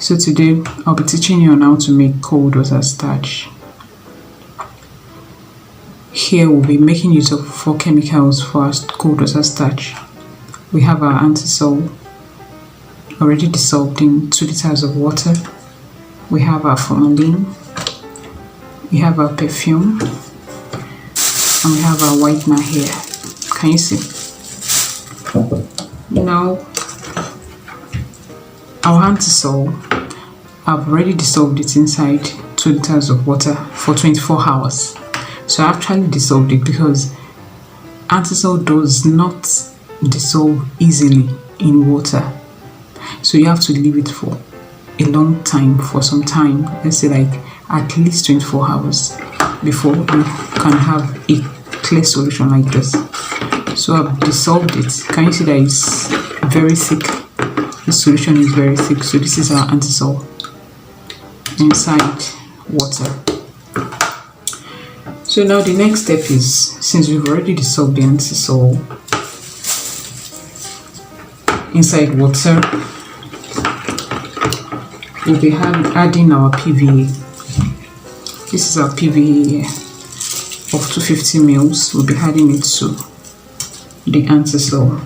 So today I'll be teaching you on how to make cold water starch. Here we'll be making use of 4 chemicals for our cold water starch. We have our antisol already dissolved in 2 liters of water. We have our formalin. We have our perfume. And we have our whitener here. Can you see? Now, our antisol, I've already dissolved it inside 2 liters of water for 24 hours. So I actually dissolved it because antisol does not dissolve easily in water. So you have to leave it for a long time, for some time, let's say like at least 24 hours before you can have a clear solution like this. So I've dissolved it. Can you see that it's very thick? The solution is very thick. So this is our antisol inside water. So now the next step is, since we've already dissolved the antisol inside water, we'll be adding our PVA. This is our PVA here of 250 ml. We'll be adding it to the antisol.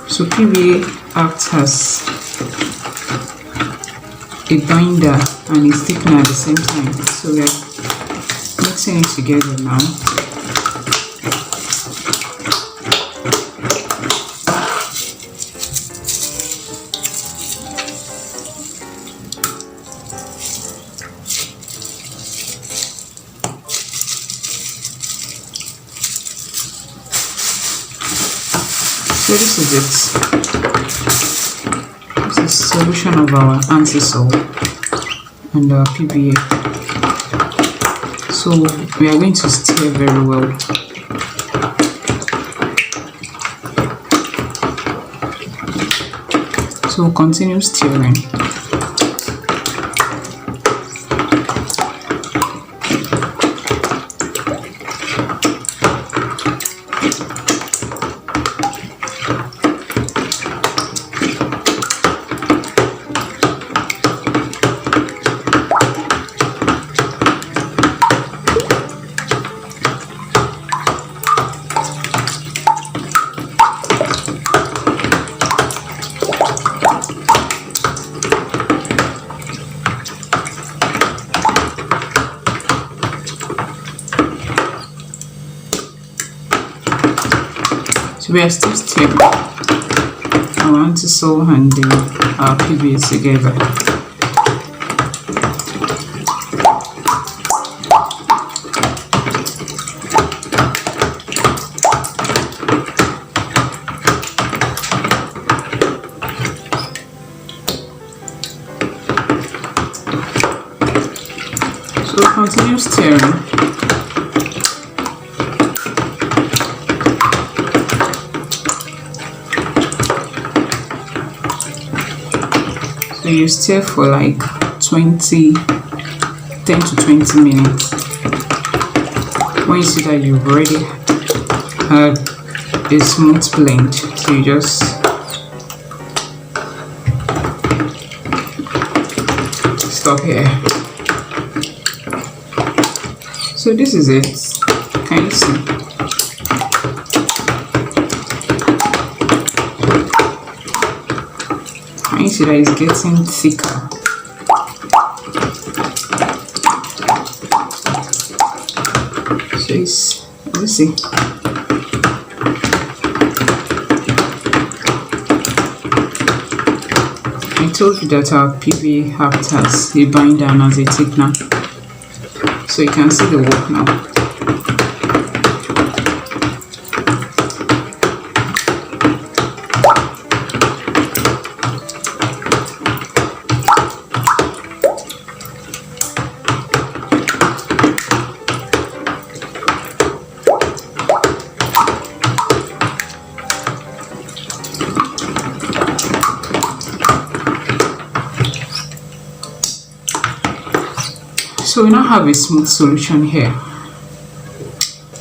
So PVA acts as a binder and a thickener at the same time. So we're mixing it together now. So this is it. This is solution of our antisol and our PVA. So we are going to stir very well. So we'll continue stirring. So we are still stirring our antisol and our PVA together. So continue stirring. So you stir for like 10 to 20 minutes. When you see that you've already had a smooth blend, so you just stop here. So this is it. Can you see? You see that it's getting thicker. So it's, let's see. I told you that our PVA acts as a binder and as a thickener. So you can see the work now. So we now have a smooth solution here.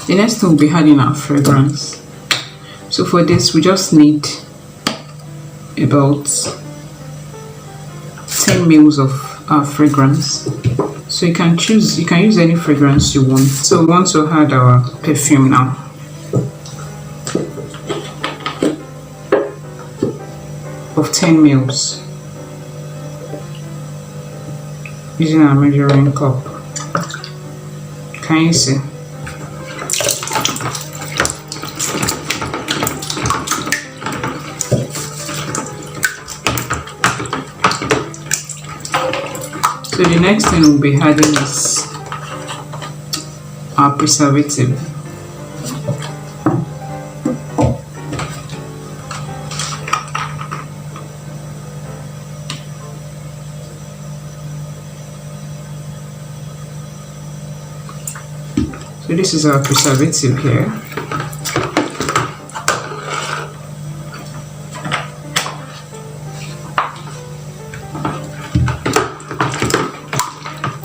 The next thing we'll be adding our fragrance. So for this we just need about 10 mils of fragrance. So you can use any fragrance you want. So we want to add our perfume now. Of 10 mils. Using our measuring cup. Can you see? So the next thing we'll be adding is our preservative. So this is our preservative here.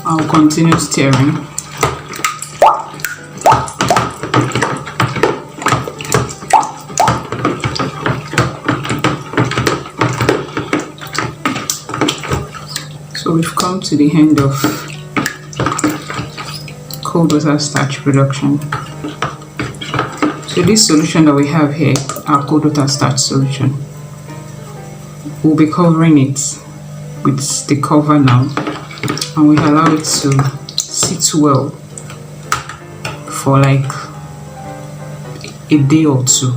I'll continue stirring. So we've come to the end of cold water starch production. So this solution that we have here, our cold water starch solution, we'll be covering it with the cover now, and we allow it to sit well for like a day or two.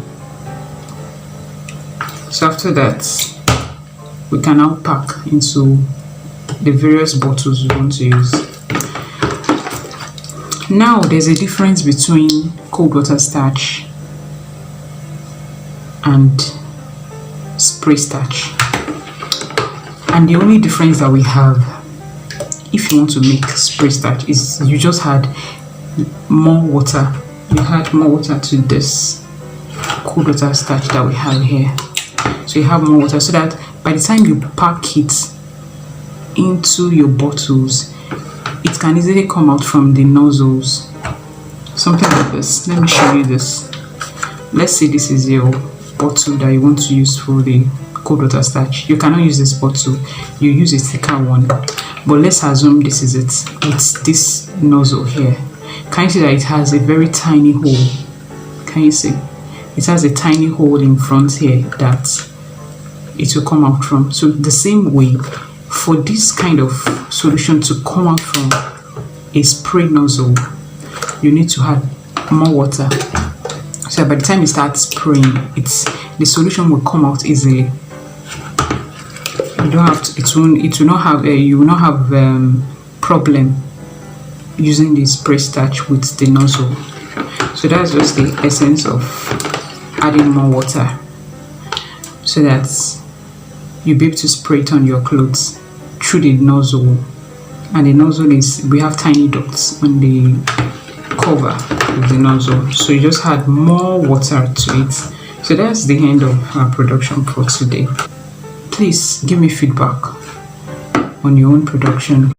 So after that, we can now pack into the various bottles we want to use. Now there's a difference between cold water starch and spray starch, and the only difference that we have if you want to make spray starch is you just add more water. You add more water to this cold water starch that we have here. So you have more water so that by the time you pack it into your bottles, it can easily come out from the nozzles. Something like this. Let me show you this. Let's say this is your bottle that you want to use for the cold water starch. You cannot use this bottle, you use a thicker one. But let's assume this is it. It's this nozzle here. Can you see that it has a very tiny hole? Can you see? It has a tiny hole in front here that it will come out from. So the same way, for this kind of solution to come out from a spray nozzle, you need to add more water. So by the time you start spraying, the solution will come out easily. You don't have to, you will not have problem using the spray starch with the nozzle. So that's just the essence of adding more water, so that you'll be able to spray it on your clothes through the nozzle. And the nozzle we have tiny dots on the cover of the nozzle, so you just add more water to it. So that's the end of our production for today. Please give me feedback on your own production.